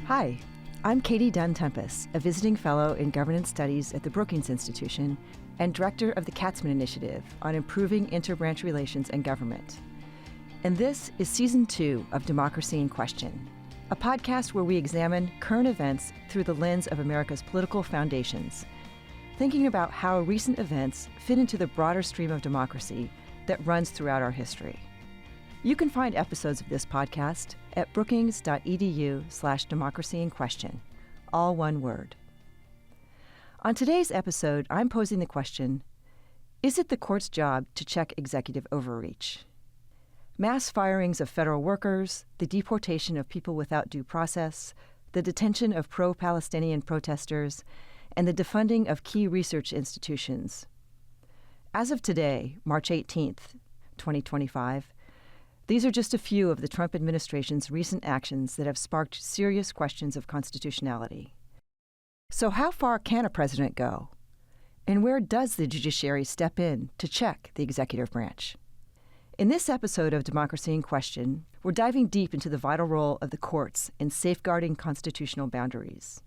Hi, I'm Katie Dunn Tenpas, a visiting fellow in governance studies at the Brookings Institution and director of the Katzman Initiative on improving interbranch relations and government. And this is Season 2 of Democracy in Question, a podcast where we examine current events through the lens of America's political foundations, thinking about how recent events fit into the broader stream of democracy that runs throughout our history. You can find episodes of this podcast at brookings.edu/democracyinquestion, all one word. On today's episode, I'm posing the question, is it the court's job to check executive overreach? Mass firings of federal workers, the deportation of people without due process, the detention of pro-Palestinian protesters, and the defunding of key research institutions. As of today, March 18th, 2025, these are just a few of the Trump administration's recent actions that have sparked serious questions of constitutionality. So how far can a president go? And where does the judiciary step in to check the executive branch? In this episode of Democracy in Question, we're diving deep into the vital role of the courts in safeguarding constitutional boundaries.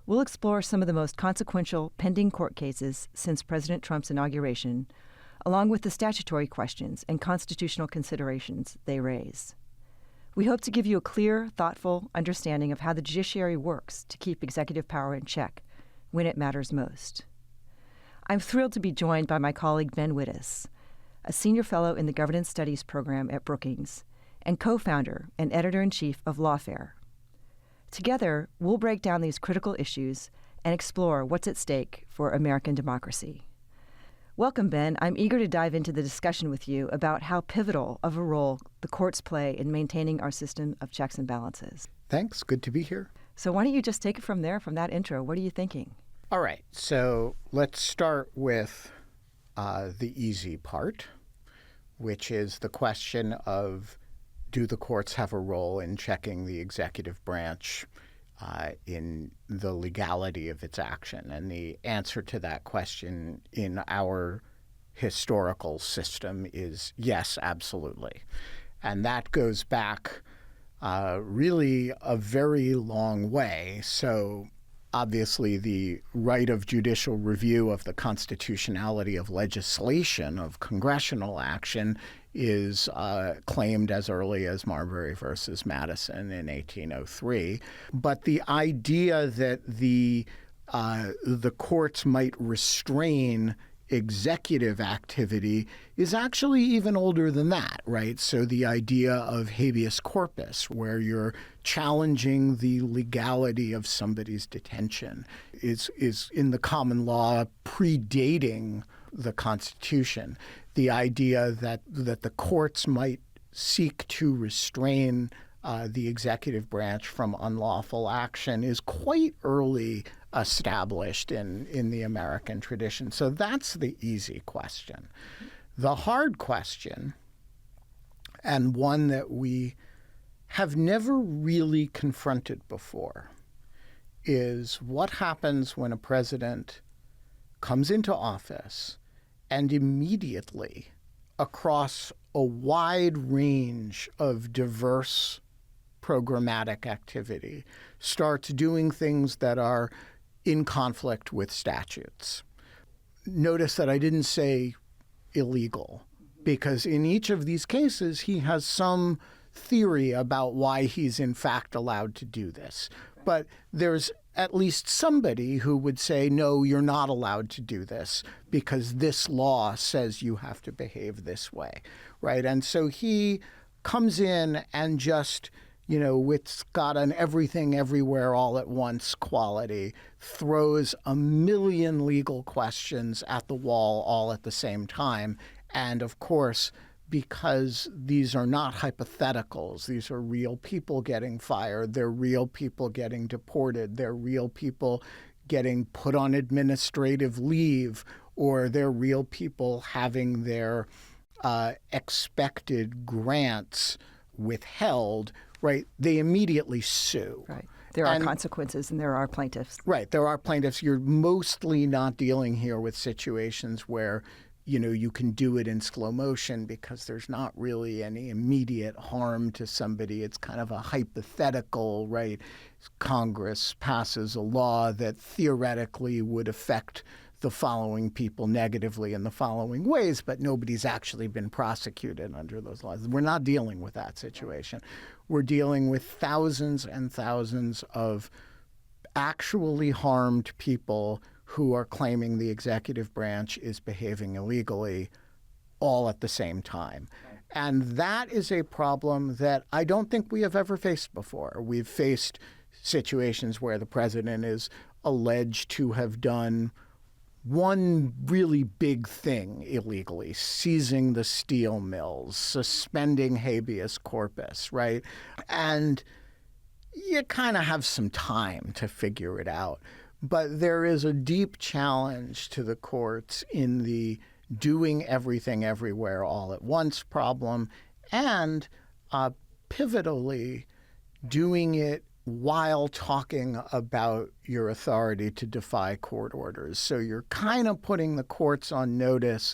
We'll explore some of the most consequential pending court cases since President Trump's inauguration, along with the statutory questions and constitutional considerations they raise. We hope to give you a clear, thoughtful understanding of how the judiciary works to keep executive power in check when it matters most. I'm thrilled to be joined by my colleague Ben Wittes, a senior fellow in the Governance Studies program at Brookings and co-founder and editor-in-chief of Lawfare. Together, we'll break down these critical issues and explore what's at stake for American democracy. Welcome, Ben. I'm eager to dive into the discussion with you about how pivotal of a role the courts play in maintaining our system of checks and balances. Thanks. Good to be here. So why don't you just take it from there, from that intro? What are you thinking? All right. So let's start with the easy part, which is the question of, do the courts have a role in checking the executive branch in the legality of its action? And the answer to that question in our historical system is yes, absolutely. And that goes back really a very long way. So obviously the right of judicial review of the constitutionality of legislation, of congressional action, is claimed as early as Marbury versus Madison in 1803. But the idea that the courts might restrain executive activity is actually even older than that, right? So the idea of habeas corpus, where you're challenging the legality of somebody's detention, is in the common law predating the Constitution. The idea that the courts might seek to restrain the executive branch from unlawful action is quite early established in the American tradition. So that's the easy question. The hard question, and one that we have never really confronted before, is what happens when a president comes into office and immediately, across a wide range of diverse programmatic activity, starts doing things that are in conflict with statutes. Notice that I didn't say illegal, because in each of these cases, he has some theory about why he's in fact allowed to do this. But there's at least somebody who would say, no, you're not allowed to do this because this law says you have to behave this way, right? And so he comes in and just, it's got an everything everywhere all at once quality, throws a million legal questions at the wall all at the same time. And of course, because these are not hypotheticals, these are real people getting fired, they're real people getting deported, they're real people getting put on administrative leave, or they're real people having their expected grants withheld, right? They immediately sue. Right. There are consequences and there are plaintiffs. Right. There are plaintiffs. You're mostly not dealing here with situations where you can do it in slow motion because there's not really any immediate harm to somebody. It's kind of a hypothetical, right? Congress passes a law that theoretically would affect the following people negatively in the following ways, but nobody's actually been prosecuted under those laws. We're not dealing with that situation. We're dealing with thousands and thousands of actually harmed people who are claiming the executive branch is behaving illegally all at the same time. And that is a problem that I don't think we have ever faced before. We've faced situations where the president is alleged to have done one really big thing illegally, seizing the steel mills, suspending habeas corpus, right? And you kind of have some time to figure it out. But there is a deep challenge to the courts in the doing everything everywhere all at once problem, and pivotally doing it while talking about your authority to defy court orders. So you're kind of putting the courts on notice.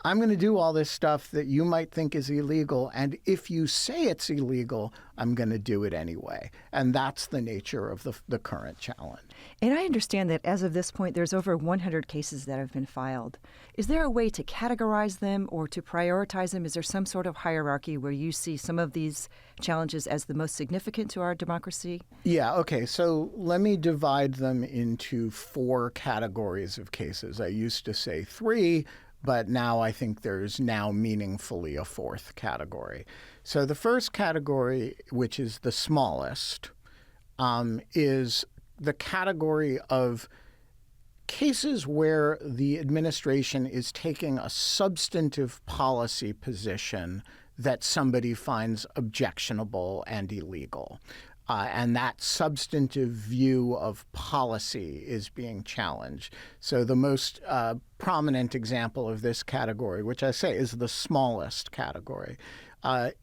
I'm going to do all this stuff that you might think is illegal, and if you say it's illegal, I'm going to do it anyway. And that's the nature of the current challenge. And I understand that as of this point, there's over 100 cases that have been filed. Is there a way to categorize them or to prioritize them? Is there some sort of hierarchy where you see some of these challenges as the most significant to our democracy? Yeah, okay. So let me divide them into 4 categories of cases. I used to say 3. But now I think there's now meaningfully a 4th category. So the first category, which is the smallest, is the category of cases where the administration is taking a substantive policy position that somebody finds objectionable and illegal. And that substantive view of policy is being challenged. So the most prominent example of this category, which I say is the smallest category,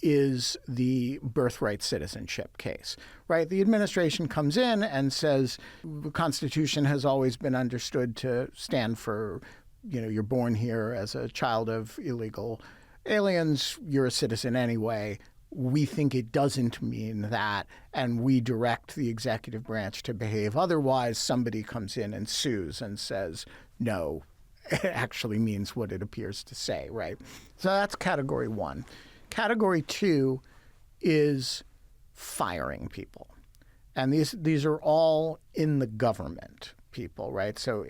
is the birthright citizenship case, right? The administration comes in and says the Constitution has always been understood to stand for, you're born here as a child of illegal aliens, you're a citizen anyway. We think it doesn't mean that, and we direct the executive branch to behave otherwise. Somebody comes in and sues and says, no, it actually means what it appears to say, right? So that's category 1. Category 2 is firing people. And these are all in the government people, right? So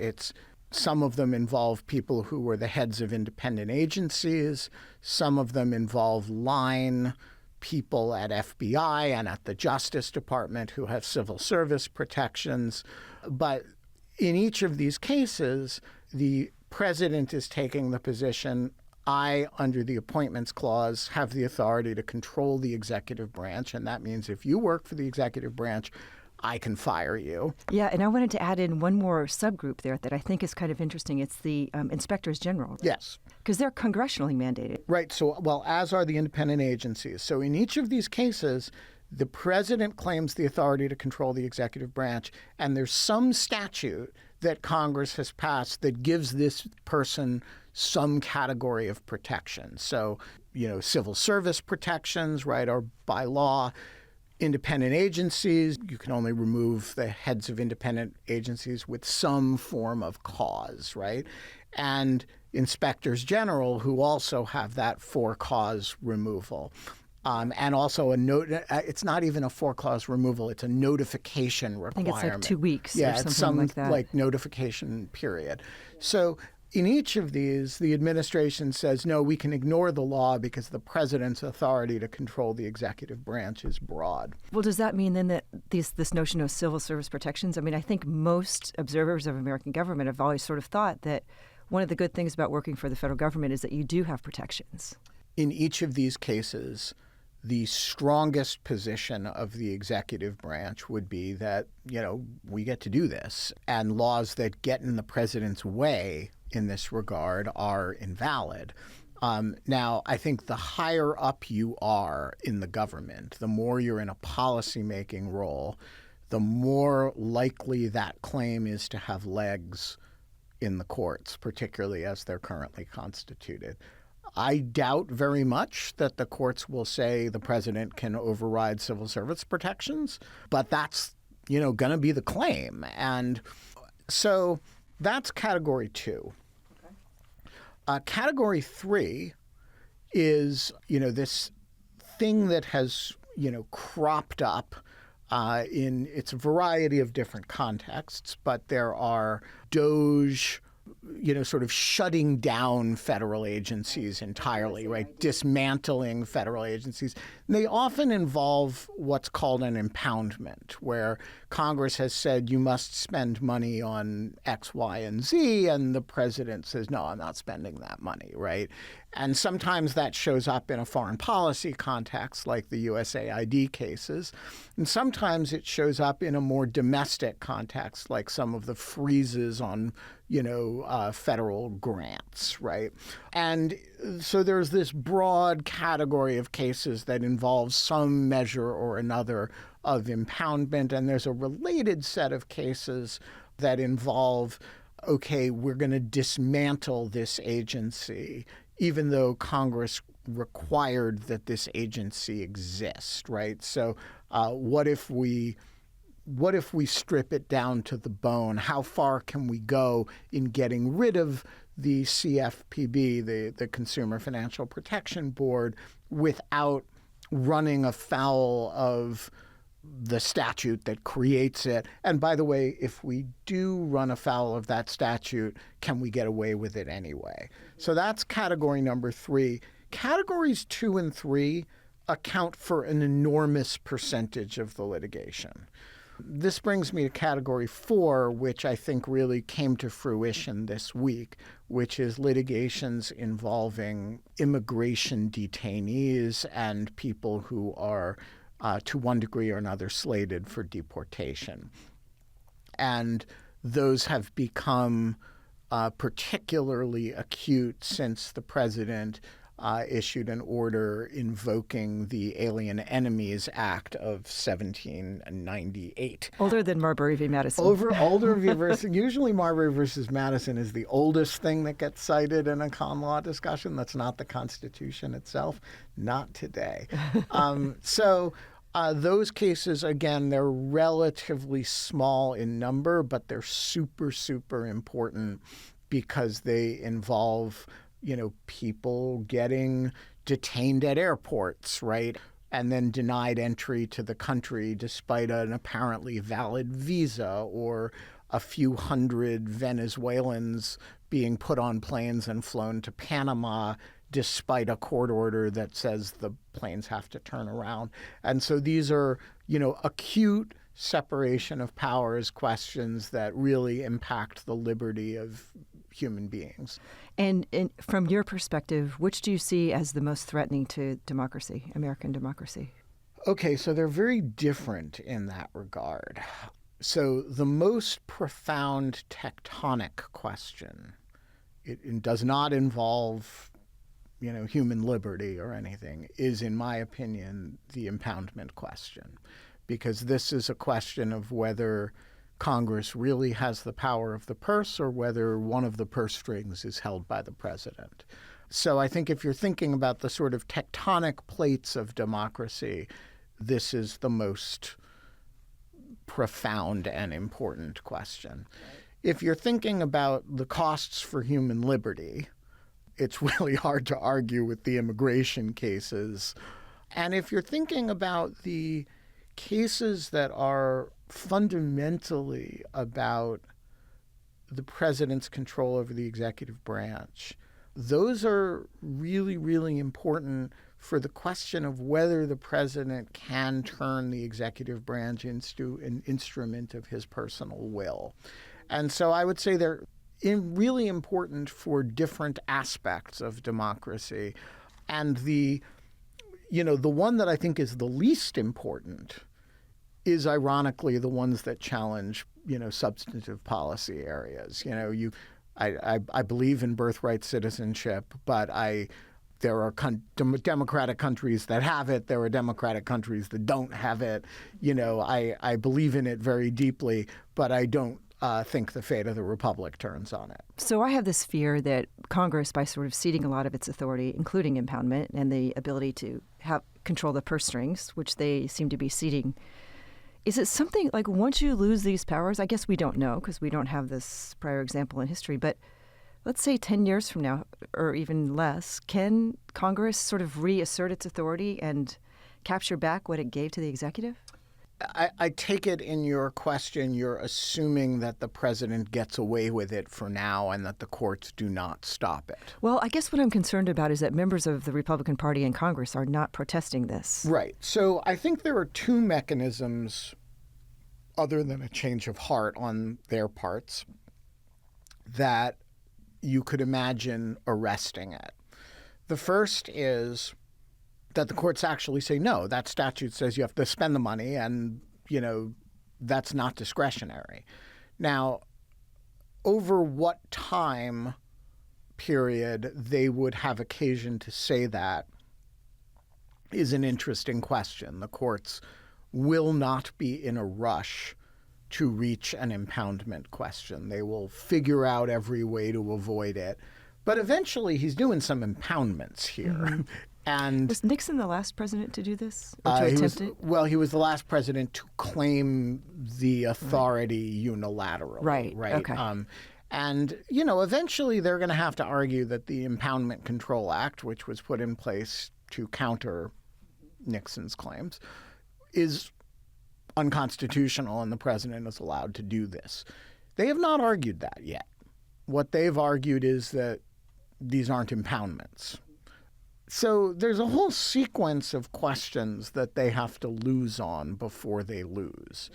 some of them involve people who were the heads of independent agencies. Some of them involve line people at FBI and at the Justice Department who have civil service protections. But in each of these cases, the president is taking the position, I, under the Appointments Clause, have the authority to control the executive branch. And that means if you work for the executive branch, I can fire you. Yeah, and I wanted to add in one more subgroup there that I think is kind of interesting. It's the inspectors general. Yes. Because they're congressionally mandated. Right. So, well, as are the independent agencies. So in each of these cases, the president claims the authority to control the executive branch, and there's some statute that Congress has passed that gives this person some category of protection. So, civil service protections, right, are by law. Independent agencies, you can only remove the heads of independent agencies with some form of cause, right? And inspectors general who also have that for-cause removal. And also it's not even a for-cause removal, it's a notification requirement. I think it's like 2 weeks or something it's some like that. Like notification period. So in each of these, the administration says, no, we can ignore the law because the president's authority to control the executive branch is broad. Well, does that mean then that this notion of civil service protections, I mean, I think most observers of American government have always sort of thought that one of the good things about working for the federal government is that you do have protections. In each of these cases, the strongest position of the executive branch would be that, we get to do this. And laws that get in the president's way in this regard are invalid. Now, I think the higher up you are in the government, the more you're in a policymaking role, the more likely that claim is to have legs in the courts, particularly as they're currently constituted. I doubt very much that the courts will say the president can override civil service protections, but that's, going to be the claim. And so that's category 2. Okay. Category 3 is, this thing that has, cropped up in its variety of different contexts, but there are DOJ, sort of shutting down federal agencies entirely, right? Dismantling federal agencies. And they often involve what's called an impoundment, where Congress has said you must spend money on X, Y, and Z, and the president says, no, I'm not spending that money, right? And sometimes that shows up in a foreign policy context, like the USAID cases. And sometimes it shows up in a more domestic context, like some of the freezes on, federal grants, right? And so there's this broad category of cases that involves some measure or another of impoundment. And there's a related set of cases that involve, okay, we're going to dismantle this agency, even though Congress required that this agency exist, right? So what if we strip it down to the bone? How far can we go in getting rid of the CFPB, the Consumer Financial Protection Board, without running afoul of the statute that creates it? And by the way, if we do run afoul of that statute, can we get away with it anyway? So that's category number 3. Categories 2 and 3 account for an enormous percentage of the litigation. This brings me to category 4, which I think really came to fruition this week, which is litigations involving immigration detainees and people who are, to one degree or another, slated for deportation. And those have become particularly acute since the president issued an order invoking the Alien Enemies Act of 1798. Older than Marbury v. Madison. Older versus usually Marbury versus Madison is the oldest thing that gets cited in a con law discussion. That's not the Constitution itself. Not today. Those cases, again, they're relatively small in number, but they're super, super important because they involve people getting detained at airports, right? And then denied entry to the country despite an apparently valid visa, or a few hundred Venezuelans being put on planes and flown to Panama despite a court order that says the planes have to turn around. And so these are, acute separation of powers questions that really impact the liberty of human beings. And from your perspective, which do you see as the most threatening to democracy, American democracy? Okay, so they're very different in that regard. So the most profound tectonic question, it does not involve, human liberty or anything, is, in my opinion, the impoundment question. Because this is a question of whether Congress really has the power of the purse or whether one of the purse strings is held by the president. So I think if you're thinking about the sort of tectonic plates of democracy, this is the most profound and important question. If you're thinking about the costs for human liberty, it's really hard to argue with the immigration cases. And if you're thinking about the cases that are fundamentally about the president's control over the executive branch, those are really, really important for the question of whether the president can turn the executive branch into an instrument of his personal will. And so I would say they're really important for different aspects of democracy. And the one that I think is the least important is ironically the ones that challenge, substantive policy areas. I believe in birthright citizenship, but there are democratic countries that have it. There are democratic countries that don't have it. I believe in it very deeply, but I don't think the fate of the republic turns on it. So I have this fear that Congress, by sort of ceding a lot of its authority, including impoundment and the ability to control the purse strings, which they seem to be ceding, is it something like once you lose these powers, I guess we don't know because we don't have this prior example in history, but let's say 10 years from now or even less, can Congress sort of reassert its authority and capture back what it gave to the executive? I take it in your question, you're assuming that the president gets away with it for now and that the courts do not stop it. Well, I guess what I'm concerned about is that members of the Republican Party in Congress are not protesting this. Right. So I think there are two mechanisms other than a change of heart on their parts that you could imagine arresting it. The first is that the courts actually say, no, that statute says you have to spend the money and, that's not discretionary. Now, over what time period they would have occasion to say that is an interesting question. The courts will not be in a rush to reach an impoundment question. They will figure out every way to avoid it. But eventually he's doing some impoundments here. Mm-hmm. And was Nixon the last president to do this? Or to attempt it? Well, he was the last president to claim the authority unilaterally. Right. Okay. And, eventually they're going to have to argue that the Impoundment Control Act, which was put in place to counter Nixon's claims, is unconstitutional and the president is allowed to do this. They have not argued that yet. What they've argued is that these aren't impoundments. So there's a whole sequence of questions that they have to lose on before they lose.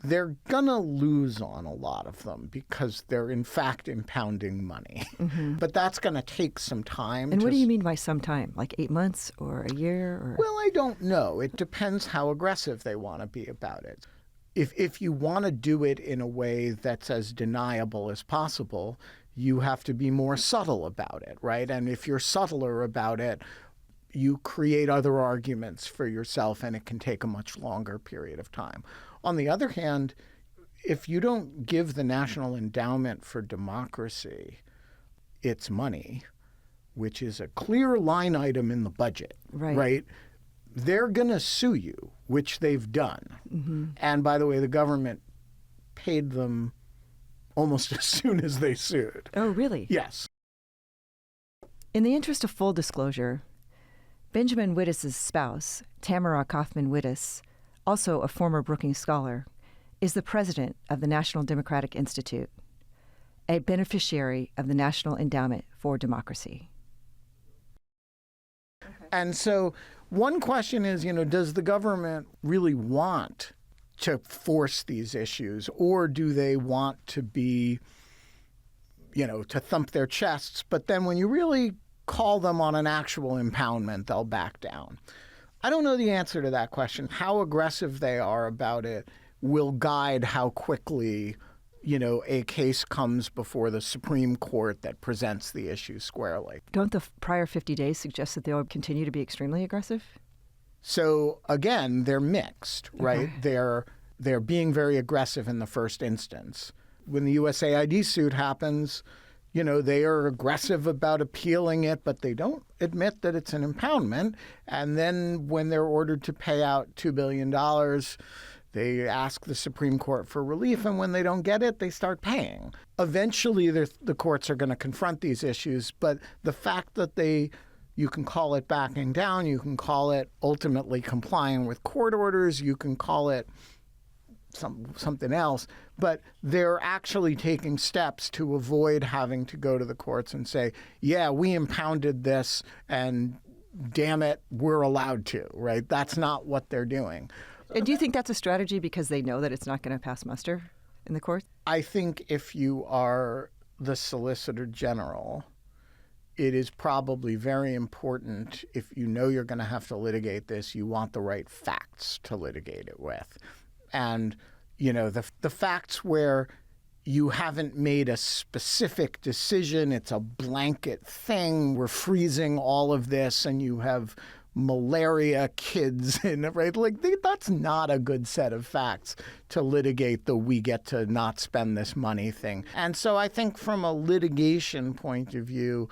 They're going to lose on a lot of them because they're, in fact, impounding money. Mm-hmm. But that's going to take some time. And what do you mean by some time? Like 8 months or a year? Or... Well, I don't know. It depends how aggressive they want to be about it. If you want to do it in a way that's as deniable as possible, you have to be more subtle about it, right? And if you're subtler about it, you create other arguments for yourself, and it can take a much longer period of time. On the other hand, if you don't give the National Endowment for Democracy its money, which is a clear line item in the budget, right? They're going to sue you, which they've done. Mm-hmm. And by the way, the government paid them almost as soon as they sued. Oh, really? Yes. In the interest of full disclosure, Benjamin Wittes' spouse, Tamara Kaufman Wittes, also a former Brookings Scholar, is the president of the National Democratic Institute, a beneficiary of the National Endowment for Democracy. Okay. And so one question is, does the government really want to force these issues, or do they want to be, to thump their chests? But then when you really call them on an actual impoundment, they'll back down. I don't know the answer to that question. How aggressive they are about it will guide how quickly, a case comes before the Supreme Court that presents the issue squarely. Don't the prior 50 days suggest that they'll continue to be extremely aggressive? So again, they're mixed, right? Okay. They're being very aggressive in the first instance. When the USAID suit happens, they are aggressive about appealing it, but they don't admit that it's an impoundment. And then when they're ordered to pay out $2 billion, they ask the Supreme Court for relief. And when they don't get it, they start paying. Eventually, the courts are going to confront these issues. But the fact that you can call it backing down, you can call it ultimately complying with court orders, you can call it something else, but they're actually taking steps to avoid having to go to the courts and say, yeah, we impounded this and damn it, we're allowed to, right? That's not what they're doing. And do you think that's a strategy because they know that it's not going to pass muster in the court? I think if you are the Solicitor General, it is probably very important, if you know you're going to have to litigate this, you want the right facts to litigate it with. And, the facts where you haven't made a specific decision, it's a blanket thing, we're freezing all of this, and you have malaria kids in, right? Like that's not a good set of facts to litigate the we get to not spend this money thing. And so I think from a litigation point of view,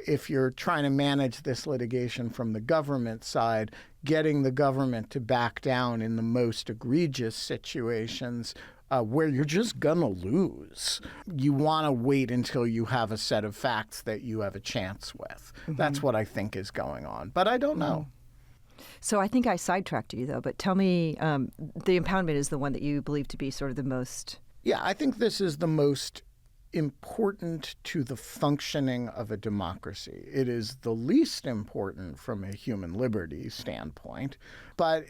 if you're trying to manage this litigation from the government side, getting the government to back down in the most egregious situations where you're just going to lose. You want to wait until you have a set of facts that you have a chance with. Mm-hmm. That's what I think is going on. But I don't know. So I think I sidetracked you, though. But tell me, the impoundment is the one that you believe to be sort of the most... Yeah, I think this is the most important to the functioning of a democracy. It is the least important from a human liberty standpoint. But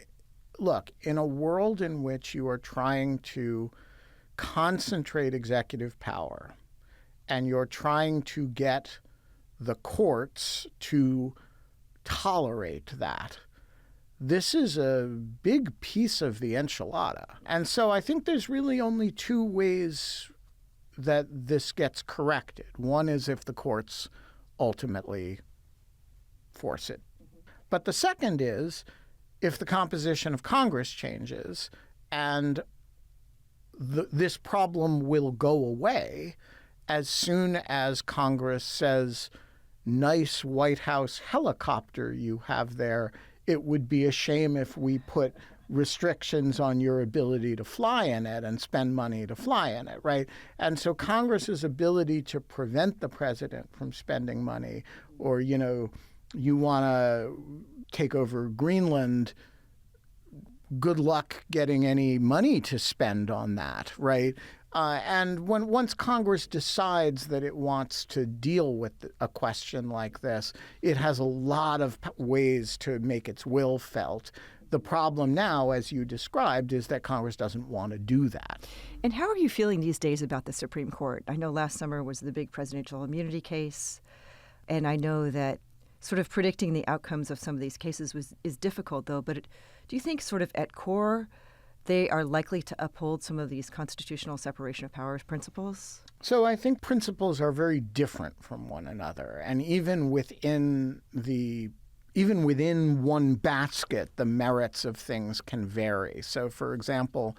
look, in a world in which you are trying to concentrate executive power and you're trying to get the courts to tolerate that, this is a big piece of the enchilada. And so I think there's really only two ways that this gets corrected. One is if the courts ultimately force it. But the second is if the composition of Congress changes and this problem will go away as soon as Congress says, nice White House helicopter you have there, it would be a shame if we put restrictions on your ability to fly in it and spend money to fly in it, right? And so Congress's ability to prevent the president from spending money, or, you want to take over Greenland, good luck getting any money to spend on that, right? And once Congress decides that it wants to deal with a question like this, it has a lot of ways to make its will felt. The problem now, as you described, is that Congress doesn't want to do that. And how are you feeling these days about the Supreme Court? I know last summer was the big presidential immunity case, and I know that sort of predicting the outcomes of some of these cases is difficult, though. But do you think sort of at core they are likely to uphold some of these constitutional separation of powers principles? So I think principles are very different from one another. And even within one basket, the merits of things can vary. So, for example,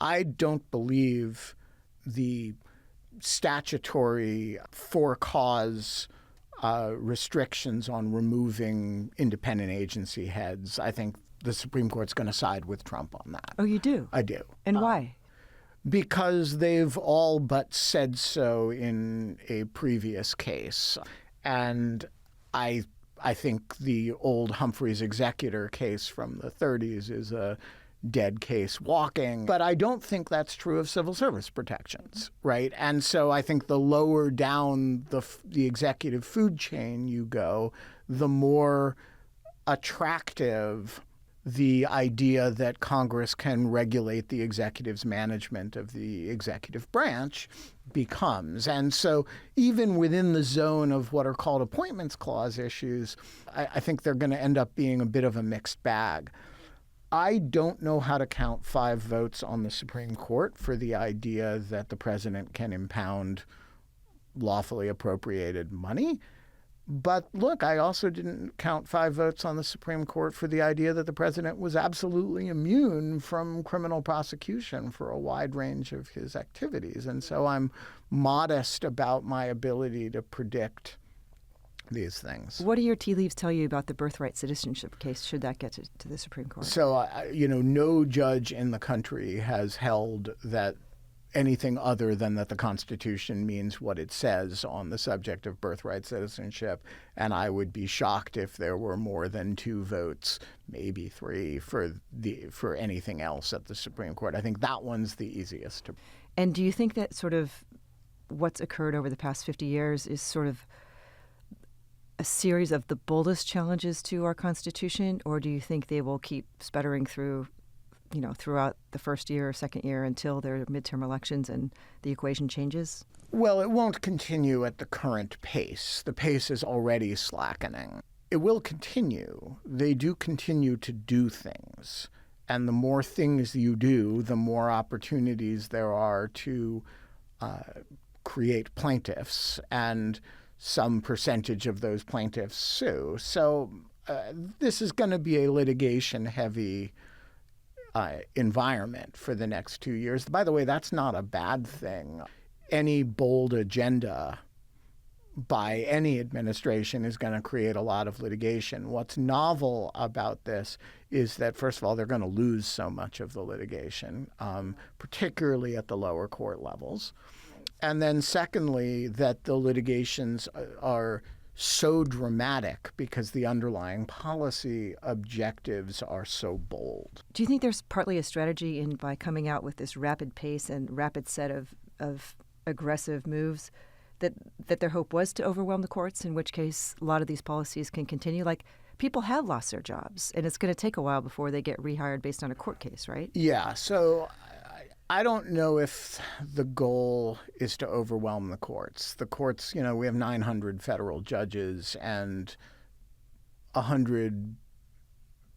I don't believe the statutory for-cause restrictions on removing independent agency heads. I think the Supreme Court's going to side with Trump on that. Oh, you do? I do. And why? Because they've all but said so in a previous case. And I think the old Humphreys Executor case from the 30s is a dead case walking. But I don't think that's true of civil service protections, right? And so I think the lower down the executive food chain you go, the more attractive the idea that Congress can regulate the executive's management of the executive branch becomes. And so even within the zone of what are called appointments clause issues, I think they're going to end up being a bit of a mixed bag. I don't know how to count 5 votes on the Supreme Court for the idea that the president can impound lawfully appropriated money. But look, I also didn't count 5 votes on the Supreme Court for the idea that the president was absolutely immune from criminal prosecution for a wide range of his activities. And so I'm modest about my ability to predict these things. What do your tea leaves tell you about the birthright citizenship case, should that get to the Supreme Court? So, no judge in the country has held that anything other than that the Constitution means what it says on the subject of birthright citizenship. And I would be shocked if there were more than 2 votes, maybe 3, for anything else at the Supreme Court. I think that one's the easiest. And do you think that sort of what's occurred over the past 50 years is sort of a series of the boldest challenges to our Constitution, or do you think they will keep sputtering through throughout the first year or second year until there are midterm elections and the equation changes? Well, it won't continue at the current pace. The pace is already slackening. It will continue. They do continue to do things. And the more things you do, the more opportunities there are to create plaintiffs, and some percentage of those plaintiffs sue. So this is going to be a litigation-heavy environment for the next 2 years. By the way, that's not a bad thing. Any bold agenda by any administration is going to create a lot of litigation. What's novel about this is that, first of all, they're going to lose so much of the litigation, particularly at the lower court levels. And then secondly, that the litigations are so dramatic because the underlying policy objectives are so bold. Do you think there's partly a strategy in by coming out with this rapid pace and rapid set of aggressive moves that their hope was to overwhelm the courts, in which case a lot of these policies can continue? Like, people have lost their jobs, and it's going to take a while before they get rehired based on a court case, right? Yeah, so I don't know if the goal is to overwhelm the courts. The courts, we have 900 federal judges and 100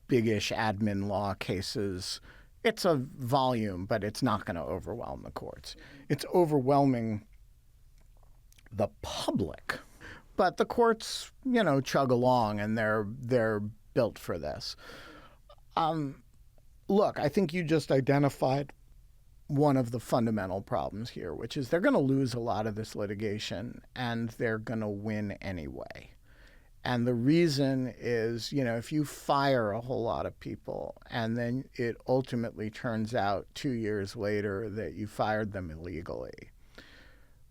big-ish admin law cases. It's a volume, but it's not going to overwhelm the courts. It's overwhelming the public. But the courts, chug along, and they're built for this. Look, I think you just identified one of the fundamental problems here, which is they're going to lose a lot of this litigation, and they're going to win anyway. And the reason is, if you fire a whole lot of people and then it ultimately turns out 2 years later that you fired them illegally.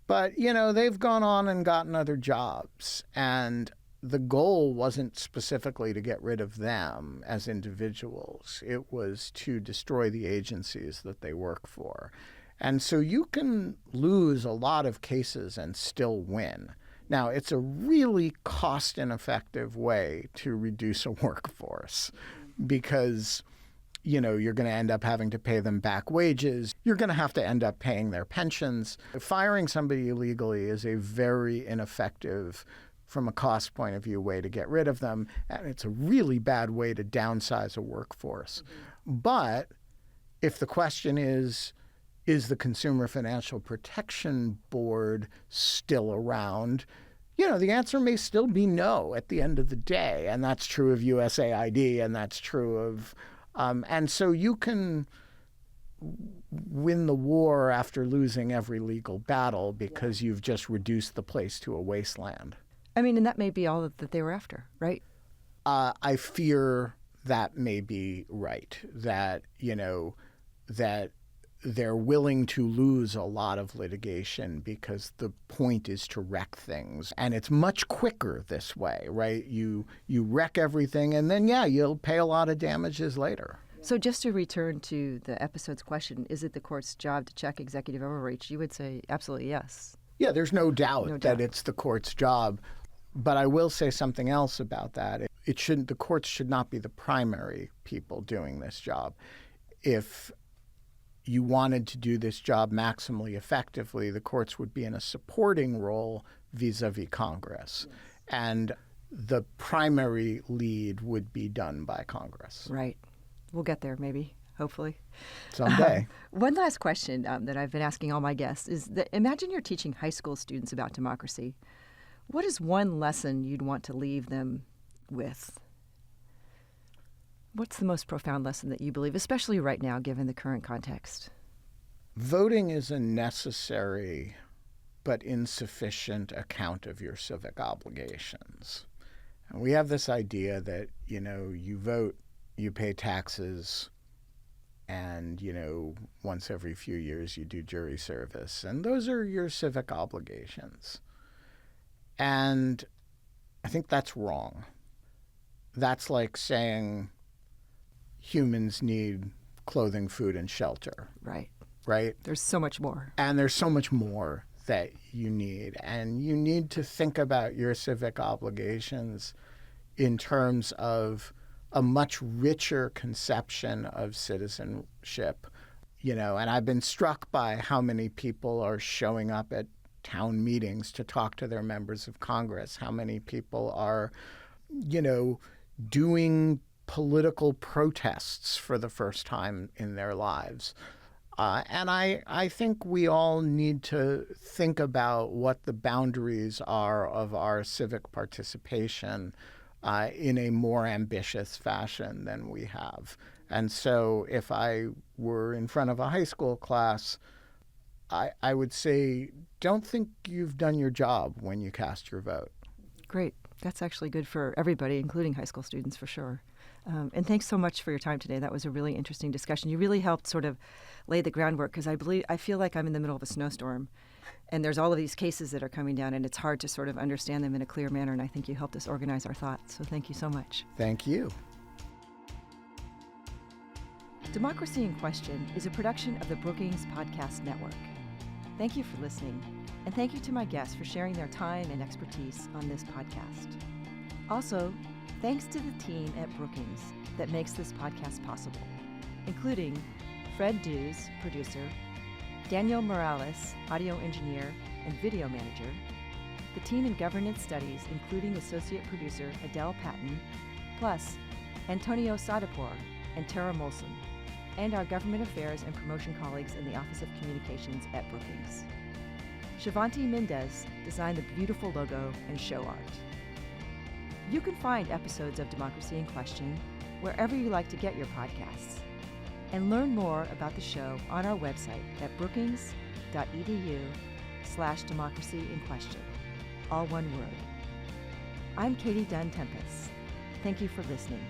But, they've gone on and gotten other jobs. And the goal wasn't specifically to get rid of them as individuals. It was to destroy the agencies that they work for. And so you can lose a lot of cases and still win. Now, it's a really cost-ineffective way to reduce a workforce because, you're going to end up having to pay them back wages. You're going to have to end up paying their pensions. Firing somebody illegally is a very ineffective, from a cost point of view, way to get rid of them. And it's a really bad way to downsize a workforce. But if the question is the Consumer Financial Protection Board still around? The answer may still be no at the end of the day. And that's true of USAID, and that's true of and so you can win the war after losing every legal battle because you've just reduced the place to a wasteland. I mean, and that may be all that they were after, right? I fear that may be right, that, that they're willing to lose a lot of litigation because the point is to wreck things. And it's much quicker this way, right? You wreck everything, and then, you'll pay a lot of damages later. So just to return to the episode's question, is it the court's job to check executive overreach? You would say absolutely yes. Yeah, there's no doubt that it's the court's job. But I will say something else about that. The courts should not be the primary people doing this job. If you wanted to do this job maximally effectively, the courts would be in a supporting role vis-a-vis Congress. Yes. And the primary lead would be done by Congress. Right. We'll get there, maybe, hopefully. Someday. One last question that I've been asking all my guests is that imagine you're teaching high school students about democracy. What is one lesson you'd want to leave them with? What's the most profound lesson that you believe, especially right now, given the current context? Voting is a necessary but insufficient account of your civic obligations. And we have this idea that, you vote, you pay taxes, and, once every few years you do jury service. And those are your civic obligations. And I think that's wrong. That's like saying humans need clothing, food, and shelter. Right. Right? There's so much more. And there's so much more that you need. And you need to think about your civic obligations in terms of a much richer conception of citizenship. And I've been struck by how many people are showing up at town meetings to talk to their members of Congress, how many people are, doing political protests for the first time in their lives. And I think we all need to think about what the boundaries are of our civic participation in a more ambitious fashion than we have. And so if I were in front of a high school class, I would say, don't think you've done your job when you cast your vote. Great. That's actually good for everybody, including high school students, for sure. And thanks so much for your time today. That was a really interesting discussion. You really helped sort of lay the groundwork, because I feel like I'm in the middle of a snowstorm, and there's all of these cases that are coming down, and it's hard to sort of understand them in a clear manner, and I think you helped us organize our thoughts. So thank you so much. Thank you. Democracy in Question is a production of the Brookings Podcast Network. Thank you for listening, and thank you to my guests for sharing their time and expertise on this podcast. Also, thanks to the team at Brookings that makes this podcast possible, including Fred Dews, producer, Daniel Morales, audio engineer and video manager, the team in governance studies, including associate producer Adele Patton, plus Antonio Sadapor and Tara Molson, and our government affairs and promotion colleagues in the Office of Communications at Brookings. Shivanti Mendez designed the beautiful logo and show art. You can find episodes of Democracy in Question wherever you like to get your podcasts, and learn more about the show on our website at brookings.edu/democracy-in-question, all one word. I'm Katie Dunn Tenpas. Thank you for listening.